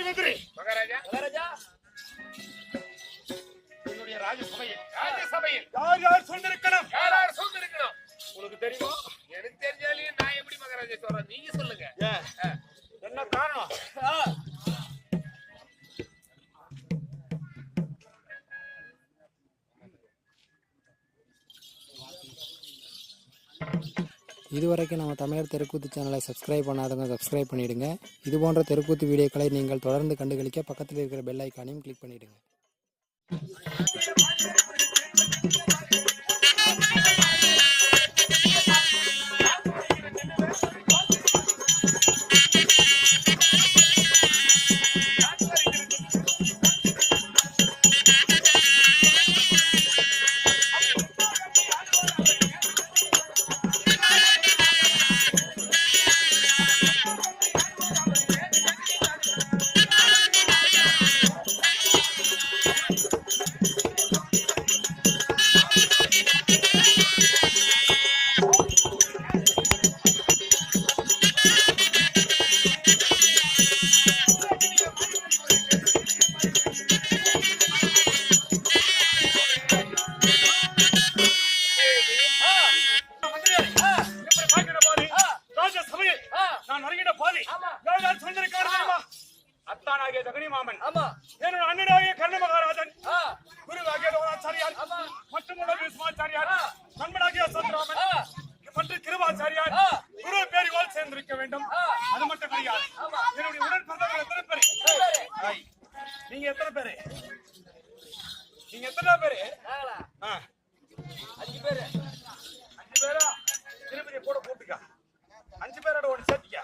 மந்திரி மகாராஜா மகாராஜா என்னுடைய ராஜசபையில் யார் யார் சொல்லிருக்கணும்? யார் சொல்லிருக்கணும்? உங்களுக்கு தெரியுமா? எனக்கு தெரிஞ்சாலையும் நான் எப்படி மகாராஜா சொல்றேன், நீங்க சொல்லுங்க. என்ன காரணம்? இதுவரைக்கும் நம்ம தமிழர் தெருக்கூத்து சேனலை சப்ஸ்கிரைப் பண்ணாதவங்க சப்ஸ்கிரைப் பண்ணிடுங்க. இது போன்ற தெருக்கூத்து வீடியோக்களை நீங்கள் தொடர்ந்து கண்டுகளிக்க பக்கத்தில் இருக்கிற பெல் ஐக்கானையும் கிளிக் பண்ணிடுங்க. நீங்க எத்தனை பேரு? நீங்க எத்தனை பேரு? 5 பேரு. 5 பேரா? திருப்பதி கூட கூட்டுக்க. 5 பேரோட ஒரு சேர்த்திக்க.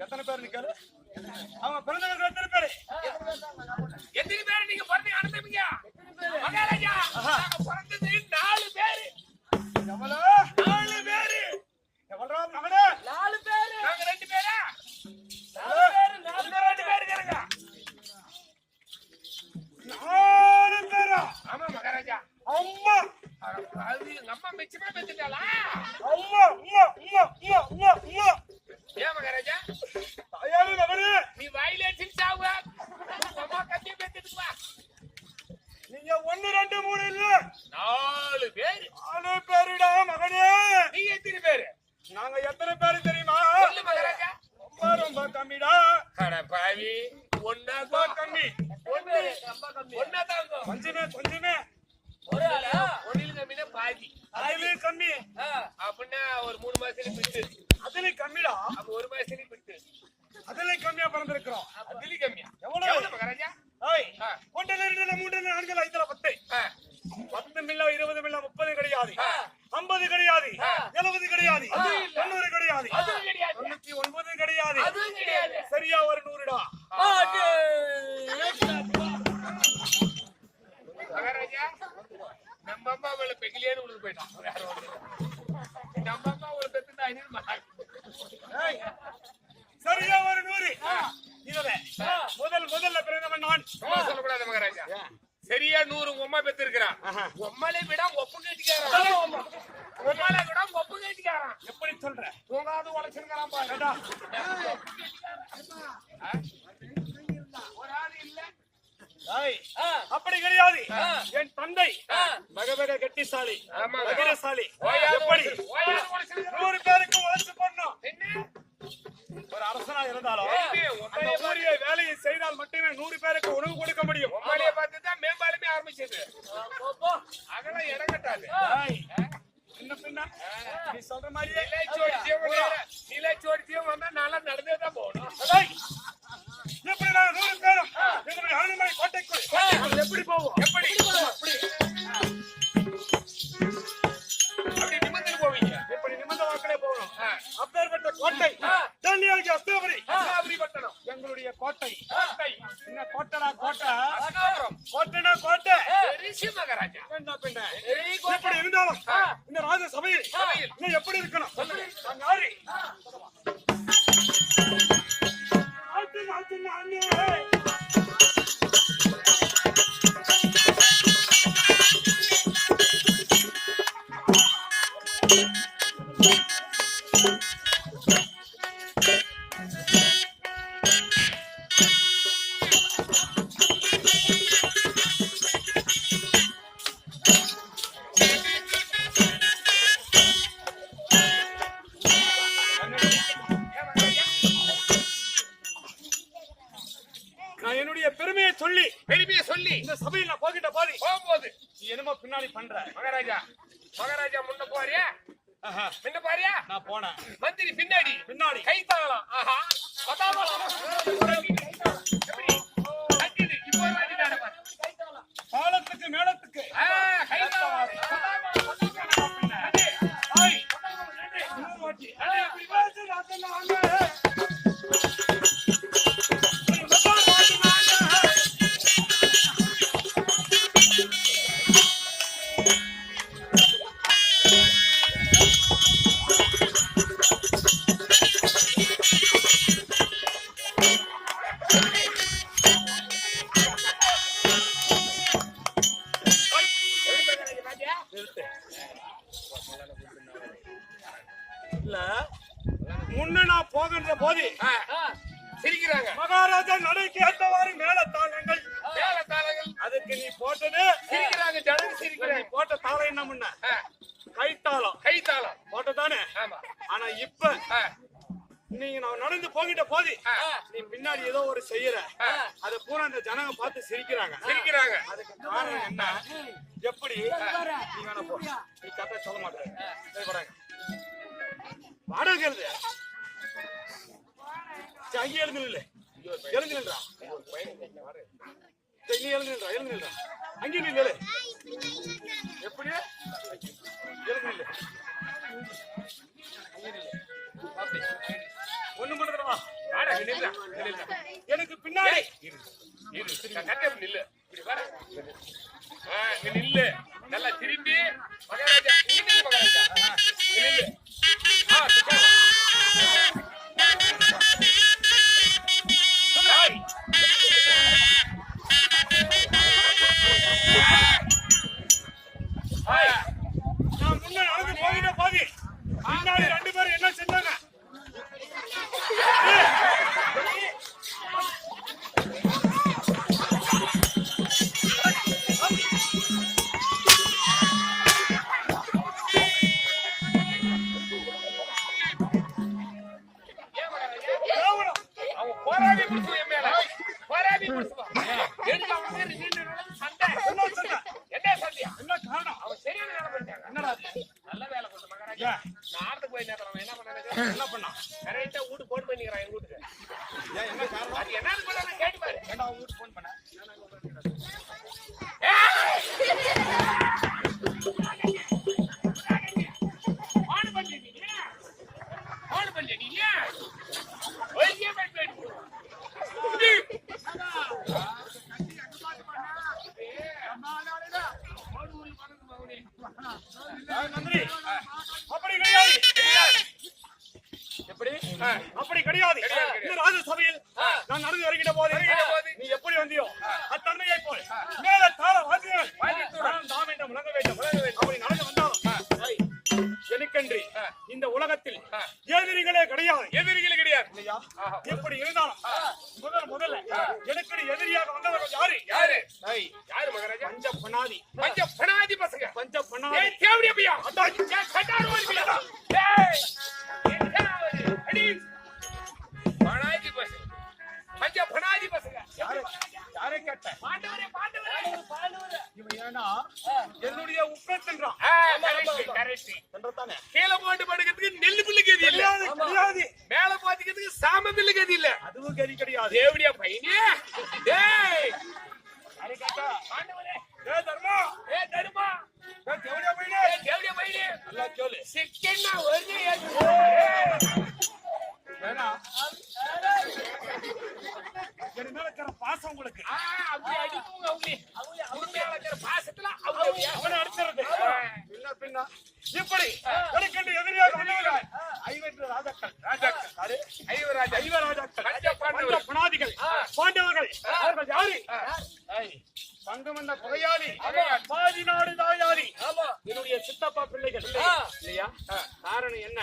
எத்தனை பேர் நிக்காரு? அவங்க பிறந்தவங்க எத்தனை பேரு? எத்தனை பேர் நீங்க பிறந்து அனுப்பிங்க மகாராஜா? நாங்க பிறந்தது 4 பேரு. எவ்வளோ? 4 பேரு. எவ்வளோ மகனே? 4 பேரு. நாங்க 2 பேரா? 4 பேரு. 2 பேரு இருக்காங்க. 4 பேரா? ஆமா மகாராஜா. அம்மா அது எங்க அம்மா மிச்சமா பெத்துட்டாளா? அம்மா அம்மா அம்மா அம்மா அம்மா அம்மா. ஏன் மகாராஜா? தாயாரு மகனே, நீ வாயில அடிச்சு சாவு. அம்மா கத்திய பெத்துட்டு வா. நீங்க 1 2 3 இல்ல 4 பேரு. 4 பேருடா மகனே. நீ எத்தனை பேரு? நாங்க எத்தனை பேரு தெரியுமா? சொல்லு மகாராஜா. ரொம்ப ரொம்ப கம்மிடா. அட பாவி, ஒண்ணா ரொம்ப கம்மி. ரொம்ப கம்மி. ஒண்ணா தாங்க. கொஞ்சமே ஒரு ஆளா? ஒண்ணில கம்மினா பாதி. அதுலயும் கம்மி. அப்படின்னா ஒரு 3 மாசத்துக்கு பிட்டு. அதுலயும் கம்மிடா. அப்ப 1 மாசத்துக்கு பிட்டு. அதுலயும் கம்மியா பிறந்திருக்கிறோம். அதுலயும் கம்மியா? எவ்வளவு மகாராஜா? ஏய், 1 2 3 4 5 10. 10 மில்ல 20 மில்ல 30 கிடையாது. 50 கிடையாது. 70 கிடையாது. 90 கிடையாது. 99 கிடையாது. அதுவும் கிடையாது. சரியா ஒரு 100டா. மகாராஜா, நம்ம அம்மா அவளை பெகிலேன்னு உழுது போயிட்டான். வேற ஒண்ணு இல்ல. நம்ம அம்மா அவளை பெத்துட்டா ஏய், சரியா ஒரு 100. இதுல முதல்ல பிறந்தவன் நான். சும்மா சொல்லக்கூடாது மகாராஜா. சரியா 100 உங்க அம்மா பெத்து இருக்கிறான். உம்மாலே விட ஒப்பு கேட்டுக்காரன். உம்மாலே விட ஒப்பு கேட்டுக்காரன். எப்படி சொல்ற? தூங்காது உழைச்சிருக்கிறான் பாருடா. ஒரு ஆள் இல்ல. ஏய், அப்படி கிடையாது. என் தந்தை மகபக கெட்டிசாலி, ஆமா. மகிரசாலி. ஓயாது எப்படி உழைச்சிருக்கிறான். 100 பேருக்கு உழைச்சு பண்ணணும். என்ன? ஒரு அரசனா இருந்தாலும் உம்மாலே அந்த ஊரிய வேலையை செய்தால் மட்டுமே 100 பேருக்கு உணவு கொடுக்க முடியும். உம்மாலே பார்த்து தான் மேம்பாலுமே ஆரம்பிச்சது. அதெல்லாம் இடம் கட்டாது. ஏய், சின்ன பின்ன நீ சொல்ற மாதிரியே நிலைச்சோடிச்சியும் வந்தா நல்லா நடந்தே தான் போகணும். ஏய், எப்படி நான் 100 பேரும் எங்களுடைய ஆளுமலை கோட்டைக்குள் எப்படி போவோம்? எப்படி அப்படி நிமிர்ந்து போவீங்க? இப்படி நிமிர்ந்த வாக்கிலே போகணும். அப்பேற்பட்ட கோட்டை டெல்லியாகி அஸ்தாபுரி பட்டணம் எங்களுடைய கோட்டை. கோட்டை. என்ன கோட்டைனா கோட்டை, அகோரம். கோட்டைனா கோட்டை. ரிஷி மகாராஜா. என்ன பின்ன எப்படி இருந்தாலும் இந்த ராஜ சபையில் இன்னும் எப்படி இருக்கணும்? நாங்க யாரு? நாட்டு நாட்டு நானே. சொல்லி இந்த சபையில் நான் போகிட்ட போதி போகும்போது நீ என்னமோ பின்னாடி பண்ற. மகாராஜா முன்ன போறியா ஆஹா, முன்ன பாரியா நான் போனேன் மந்திரி பின்னாடி பின்னாடி கை தாளம் ஆஹா பதாவளம் எப்படி கட்டிடு இப்போ ஒரு வாட்டி தான பாரு காலத்துக்கு மேளத்துக்கு கை தாளம் ஆய் இன்னொரு வாட்டி இப்படி பேசு நாங்க இல்ல முன்ன நான் போகின்ற போது சிரிக்கிறாங்க மகாராஜா நடைக்கு ஏற்றவாறு மேளத்தாளங்கள் மேளதாளங்கள் அதுக்கு நீ போட்டது சிரிக்கிறாங்க ஜனங்க நீ சிரிக்கிறாங்க போட்ட தாளம் என்ன முன்ன கைத்தாளம் கை தாளம் போட்டதானே. ஆமா ஆனா இப்ப நீங்க நான் நடந்து போகிட்ட போது நீ பின்னாடி ஏதோ ஒரு செய்யற அத பூரா அந்த ஜனங்க பார்த்து சிரிக்கிறாங்க. சிரிக்கிறாங்க அதுக்கு காரணம் என்ன? எப்படி நீ வேணா போ, நீ கரெக்டா சொல்ல மாட்டேன் வாடகை அங்கே எழுந்து நில்லு, எழுந்து நின்றா, நீ எழுந்து நின்றா, எழுந்து நின்றா, அங்கே நில்லு, எப்படி எழுந்து நில்லு, ஒண்ணு பண்றதா வாடகை நில்லா எனக்கு பின்னாடி கட்ட நில்லு இப்படி வர இங்க நில்லு நல்லா திரும்பி மகாராஜா இங்க நில்லு மகாராஜா இங்க நில்லு நான் முன்ன நடந்து போகிட்ட போதி பின்னாடி ரெண்டு பேரும் என்ன செஞ்சாங்க? அவன் போராடி முடிச்சு என் மேல போராடி முடிச்சுவான் எதுக்கு அவன் பேரு நீண்ட சண்டை என்ன சண்டை? என்ன சண்டையா என்ன காரணம்? அவன் சரியான வேலை பண்ணிட்டாங்க என்னடா அது? நல்ல வேலை கொடுத்த மகாராஜா நான் ஆர்டர் போய் நேரம் என்ன பண்ணாங்க என்ன பண்ணா? கரெக்டா வீட்டு போன் பண்ணிக்கிறான் எங்க வீட்டுக்கு ஏன் என்ன காரணம்? அது என்னன்னு பண்ண கேட்டு பாரு ஏன்டா உங்க வீட்டுக்கு ஃபோன் பண்ண? ஆன் பண்ணிட்டீங்க ஆன் பண்ணிட்டீங்க ஒரே பேட் பேட் நன்றி. அப்படி கிடையாது. எப்படி? அப்படி கிடையாது. இந்த ராஜசபையில் நான் நடந்து வருகிற போது நீ எப்படி வந்தியோ அத்தன்மையை போல் மேல தாள வாத்தியங்கள் நாம் என்ற முழங்க வேண்டும். அப்படி நடந்து வந்தாலும் எனக்கன்றி இந்த உலகத்தில் எதிரிகளே கிடையாது. எதிரிகள் கிடையாது இல்லையா? எப்படி இருந்தாலும் முதல்ல எனக்கு எதிரியாக வந்தவர்கள் யாரு? யாரு ஏய், யாரு மகாராஜா பஞ்ச பணாதி பஞ்ச பணாதி பசங்க பஞ்ச பணாதி ஏய் தேவடியா பையா அடா கட்டாரு ஓடியா ஏய் என்ன அடி பணாதி பசங்க பஞ்ச பணாதி பசங்க யாரை கேட்ட? பாண்டவரே பாண்டவரே இவன் ஏன்னா என்னுடைய உப்பத்தின்றான் கரெக்ட் என்றதானே கீழே போட்டு படுக்கிறதுக்கு நெல்லு பிள்ளை கதி இல்ல கிடையாது. மேல பாத்துக்கிறதுக்கு சாம பிள்ளை கதி இல்ல அதுவும் கறி கிடையாது. தேவடியா பையனே டேய் யாரை கேட்டா? பாண்டவரே ஏ தர்மா, ஏ தருமா ஏ தேவடியா பையனே, ஏ தேவடியா பையனே நல்லா கேளு. சிக்கன்னா வருது வேணா என் மேல இருக்கிற பாசம் உங்களுக்கு அப்படி அடிக்குங்க அவங்க மேல இருக்கிற பாசத்துல அவங்க அவனை அடிச்சிருது. பின்ன இப்படி எனக்கு எதிரியாக வந்தவர்கள் ஐவற்று ராஜாக்கள். யாரு? ஐவராஜாக்கள், பஞ்ச பணாதிகள், பாண்டவர்கள். அவர்கள் யாரு? பங்கம் என்ற புகையாளி, பாதி நாடு தாயாதி, என்னுடைய சித்தப்பா பிள்ளைகள் இல்லையா? காரணம் என்ன?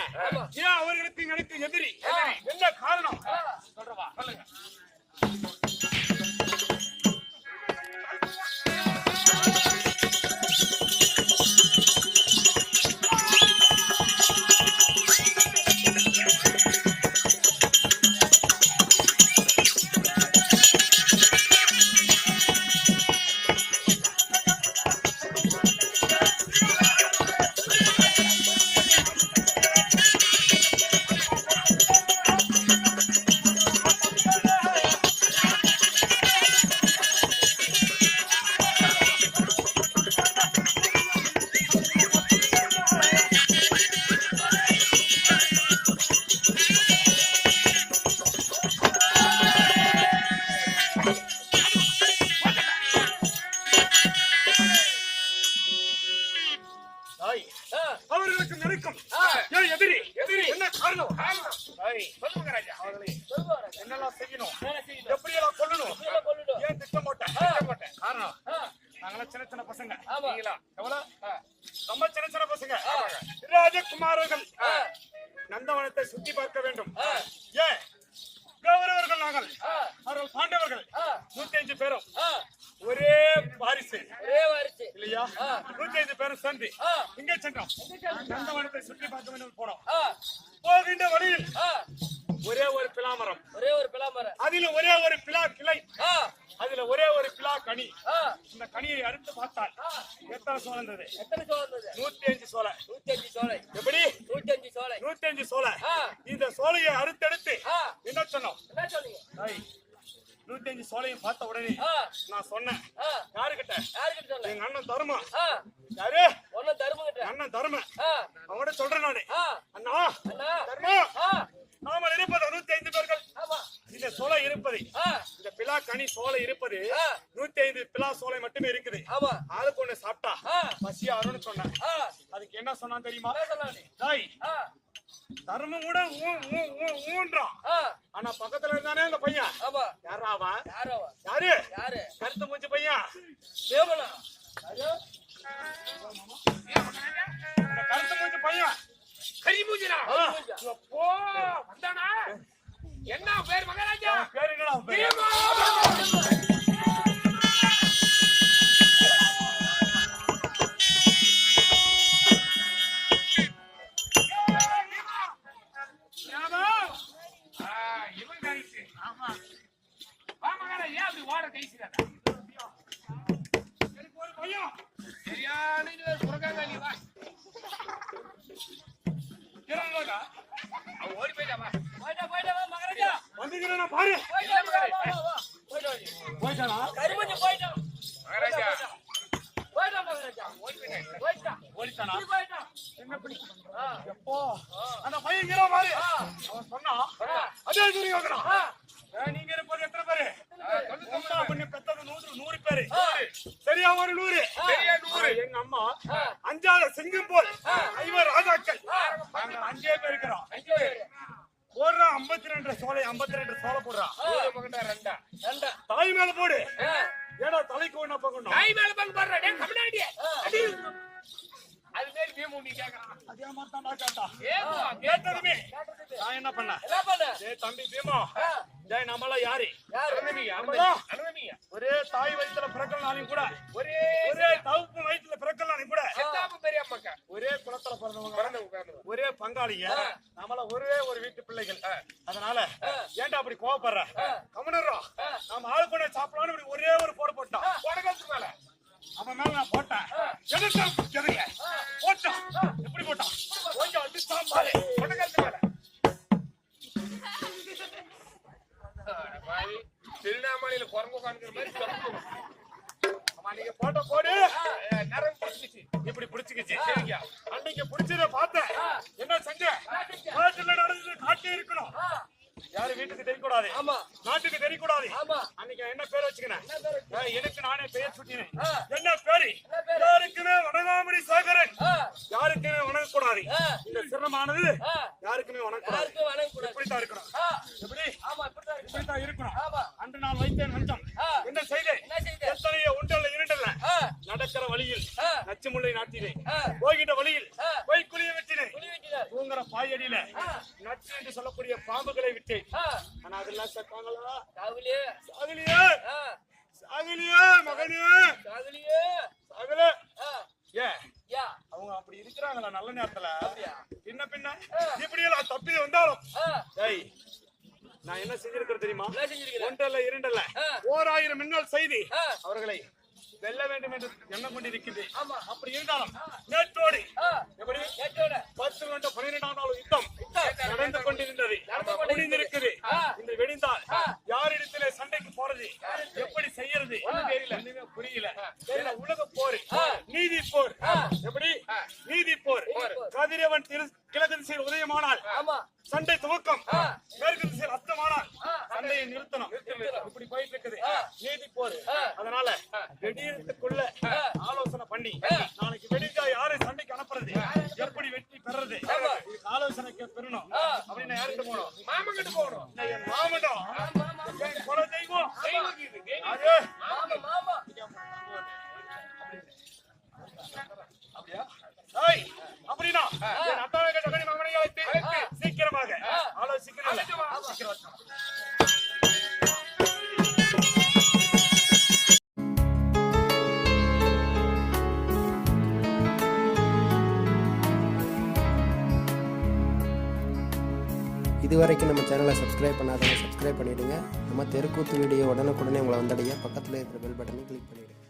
ஏன் அவர்களுக்கு எனக்கு எதிரி? என்ன காரணம் சொல்றவா? சொல்லுங்க. என்னெல்லாம் செய்யணும், வேலை செய்யணும். எப்படி எல்லாம் கொல்லணும், இதெல்லாம் கொள்ளுடும். ஏன் திட்டம் போட்டேன் காரணம் நாங்களாம் சின்ன சின்ன பசங்க. ஆமா. நீங்களா? எவ்வளவு ரொம்ப சின்ன சின்ன பசங்க. ராஜகுமாரர்கள் நந்தவனத்தை சுத்தி பார்க்க வேண்டும். ஏன் கௌரவர்கள் நாங்கள், அவர்கள் பாண்டவர்கள் 105 பேரும் ஒரே வாரிசு ஒரே வாரிசு. இல்லையா? 105 பேரும் சேர்ந்து இங்கே சென்றோம். நந்தவனத்தை சுற்றி பார்க்க வேண்டும் போனோம். போகின்ற வழியில் ஒரே ஒரு பிலாமரம், ஒரே ஒரு பிளாமரம். அதில் ஒரே ஒரு பிலா கிளை, ஆ, அதுல ஒரே ஒரு பிலா கனி. ஆ. இந்த கனியை அறுத்து பார்த்தால் எத்தனை சோளம் இருந்தது? எத்தனை சோளம் இருந்தது? 105 சோளை. 105 சோளை. எப்படி? 105 சோளை. 105 சோளை. ஆ. இந்த சோலையை அறுத்தெடுத்து ஆ. என்ன சொன்னோம்? என்ன சொன்னீங்க? 105 சோலையும் பார்த்த உடனே ஆ, நான் சொன்னேன், ஆ. யாருக்கிட்ட? யாருக்கிட்ட சொன்ன? எங்க அண்ணன் தருமா. ஆ, யாரு? ஒண்ணும் தருமகிட்ட. அண்ணன் தரும. ஆ, அவங்கள்ட்ட சொல்றேன் நானு, ஆ, அண்ணா அண்ணா. தர்மா, ஆ, நாம இருப்பது 105 பேர்கள். ஆமா. இந்த சோலை இருப்பது, ஆ, இந்த பிலா கனி சோலை இருப்பது ஆ. 105 பிலா சோலை மட்டுமே இருக்குது. ஆமா. ஆளுக்கு ஒண்ணு சாப்பிட்டா ஆ, பசியா வரும்னு சொன்னேன். ஆ. அதுக்கு என்ன சொன்னான் தெரியுமா? என்ன சொன்னானே? தாய் ஆ, தர்மம் கூட ஊன்றான். ஆ. ஆனா பக்கத்துல இருந்தானே அந்த பையன், ஆமா. யாரா அவன்? யாரு அவன்? யாரு? யாரு? கருத்து மூஞ்சி பையன். தேவனா? ஐயோ. இந்த கருத்து மூஞ்சி பையன் கரிமூஞ்சினா? ஆ. எப்போ வந்தானா? என்ன பேர் மகாராஜா? அவன் பேரு என்னடா அவன் பேரு? பீமா! ஆ, இவன் கைசி. வா மகாராஜா, அப்படி ஓட கைசிடாதா. எனக்கு ஒரு பையன் சரியான இது ஒரு புறக்காங்காளி, வா. இருக்கிறாங்களா? அவன் ஓடி போயிட்டா, வா. போயிட்டா, போயிட்டா, வா, மகாராஜா. வந்துக்கிறேன் நான் பாரு. போயிட்டா, வா, வா, வா, வா. போயிட்டா, வா. போயிட்டானா? கருமஞ்சி போயிட்டான். மகாராஜா, போயிட்டான் மகாராஜா. ஓடி போயிட்டா. போயிட்டான். ஓடிட்டானா? நீ போயிட்டான். என்ன பிடி? ஆ, எப்போ அந்த பையன் இருக்கிற பாரு. ஆ. அவன் சொன்னான், ஆ. அதே துரியோதனா. ஆ. நீங்க இருப்பது எத்தனை பேரு? அம்மா பண்ணி பெத்தது 100 பேரு. ஆ. சரியா ஒரு 100. சரியா 100. எங்க அம்மா ஆ. அஞ்சாத சிங்கம் போல் ஆ. 5 ராஜாக்கள். நாங்க 5 பேர் இருக்கிறோம். அஞ்சு பேரு. போடுறா 52 சோலை, 52 சோலை போடுறான். ஆ. ஒரு பக்கத்தா ரெண்டா. ரெண்டா. தாய் மேல போடு. ஆ. ஏடா தலைக்கு ஒண்ணா பக்கணும். நாய் மேல பங்கு போடுறா, டேய் கம்னாடி. ஆ. அடி. அது மேல நீ மூணி கேக்குறான். அதே மாதிரி தான் நான் கேட்டா. ஏப்பா, கேட்டதுமே கேட்டதுக்கு. நான் என்ன பண்ணேன்? என்ன பண்ண? டேய் தம்பி பீமா, ஆ. டேய் நம்மளாம் யாரு? யாரு? அண்ணமியா, நம்மளாம் அண்ணமியா. ஒரே தாய் வயித்துல பிறக்கலனாலும் கூட, ஒரே ஒரே தவுப்பு வயித்துல பிறக்கலனாலும் கூட, செத்தாப்பு பெரிய அம்மாக்கா. ஒரே குலத்துல பிறந்தவங்க, பிறந்தவங்க. ஒரே பங்காளிங்க, ஆ. நம்மள ஒரே ஒரு வீட்டு பிள்ளைகள். அதனால ஆ. ஏன்டா அப்படி கோவப்படுற? கமனரா, ஆ. நாம ஆள் பண்ண சாப்பிடலாம்னு இப்படி ஒரே ஒரு போட போட்டான். உனக்கு மேல. அவன் மேல நான் போட்டேன். எதுக்கு எதுங்க? போட்டான். எப்படி போட்டான்? கொஞ்சம் அடிச்சான் பாரு. உனக்கு மேல. அட பாவி, திருவண்ணாமலையில குரங்கு உட்கார்ந்துக்கிற மாதிரி சொல்லுங்க. அவன் நீங்க போட்ட போடு. நரம் பிடிச்சிச்சு. இப்படி பிடிச்சுக்கிச்சு. சரிங்க. அன்னைக்கு பிடிச்சத பார்த்தேன். என்ன செஞ்ச? காட்டுல நடந்தது காட்டே இருக்கணும். ஆ. யாரு வீட்டுக்கு தெரியக்கூடாது. ஆமா. நாட்டுக்கு தெரியக்கூடாது. ஆமா. அன்னைக்கு நான் என்ன பேர் வச்சுக்கினேன்? என்ன பேரு? எனக்கு நானே பெயர் சுட்டினேன். ஆ. என்ன பேரு? என்ன பேரு? யாருக்குமே வணங்காமடி சாகரன். ஆ. யாருக்குமே வணங்கக்கூடாது. ஆ. இந்த சிரமமானது ஆ. யாருக்குமே வணங்கக்கூடாது. யாருக்கும் வணங்கக்கூடாது. இப்படித்தான் இருக்கணும். ஆ. எப்படி? ஆமா, இப்படித்தான் இருக்கு. இப்படித்தான் இருக்கணும். ஆமா. அன்று நான் வைத்தேன் வஞ்சம். ஆ. என்ன செய்தேன்? என்ன செய்த? எத்தனையோ உண்டல்ல இருண்டல்ல. ஆ. நடக்கிற வழியில் ஆ. நச்சு முல்லை நாட்டினேன். ஆ. போகின்ற வழியில் ஆ. போய் குழிய வெட்டினேன். புலி வெட்டினார். தூங்குற பாயடியில ஆ. நச்சு என்று சொல்லக்கூடிய பாம்புகளை விட்டேன். ஆ. ஆனா அதெல்லாம் செத்தாங்களா? காவலியே. சாகலியே, ஆ. சாகலியே, மகனே காவலியே. சாகல. ஆ. ஏன் யா. அவங்க அப்படி இருக்கிறாங்களா நல்ல நேரத்துல? அப்படியா? பின்ன இப்படி எல்லாம் தப்பி வந்தாலும் ஆ. டேய், நான் என்ன செஞ்சிருக்கிறேன் தெரியுமா? என்ன செஞ்சிருக்கிற? ஒன்றல்ல இரண்டல்ல ஆ. 1000 மின்னல் செய்தி ஆ. அவர்களை வெல்ல வேண்டும் என்று எண்ணம் கொண்டிருக்கிறது. ஆமா. அப்படி இருந்தாலும் நேற்றோடு ஆ. எப்படி கேட்டோட. 10 கண்ட 12ஆம் நாள் யுத்தம் நடந்து கொண்டிருந்தது. நடந்து கொண்டிருக்கிறது. முடிந்திருக்குது. ஆ. இந்த வெடிந்தால் ஆ. யாரிடத்திலே சண்டைக்கு போறது, எப்படி செய்யறது தெரியல, ஒண்ணுமே புரியல. ஏன்னா உலக போர், ஆ. நீதி போர். ஆ. எப்படி? நீதி போர். கதிரவன் கிழக்கு திசையில் உதயமானால் ஆமா. சண்டை துவக்கம், ஆ. மேற்கு திசையில் அஸ்தமானால் ஆ. சண்டையை நிறுத்தணும். இப்படி போயிட்டு இருக்குது ஆ. நீதி போர். ஆ. அதனால வெடியறதுக்குள்ள ஆலோசனை பண்ணி நாளைக்கு வெடிச்சா யாரை சண்டைக்கு அனுப்புறது, எப்படி வெற்றி பெறது, ஆமா. இதுக்கு ஆலோசனை பெறணும். ஆ. அப்படின்னு யார்கிட்ட போகணும்? மாமன் கிட்ட போகணும். என் மாமன்டம் இது வரைக்கும் நம்ம சேனலை சப்ஸ்கிரைப் பண்ணாதவங்க சப்ஸ்கிரைப் பண்ணிவிடுங்க. நம்ம தெருக்கூத்து வீடியோ உடனுக்குடனே உங்களை வந்தடைய பக்கத்தில் இருக்கிற பெல் பட்டனை கிளிக் பண்ணிவிடுங்க.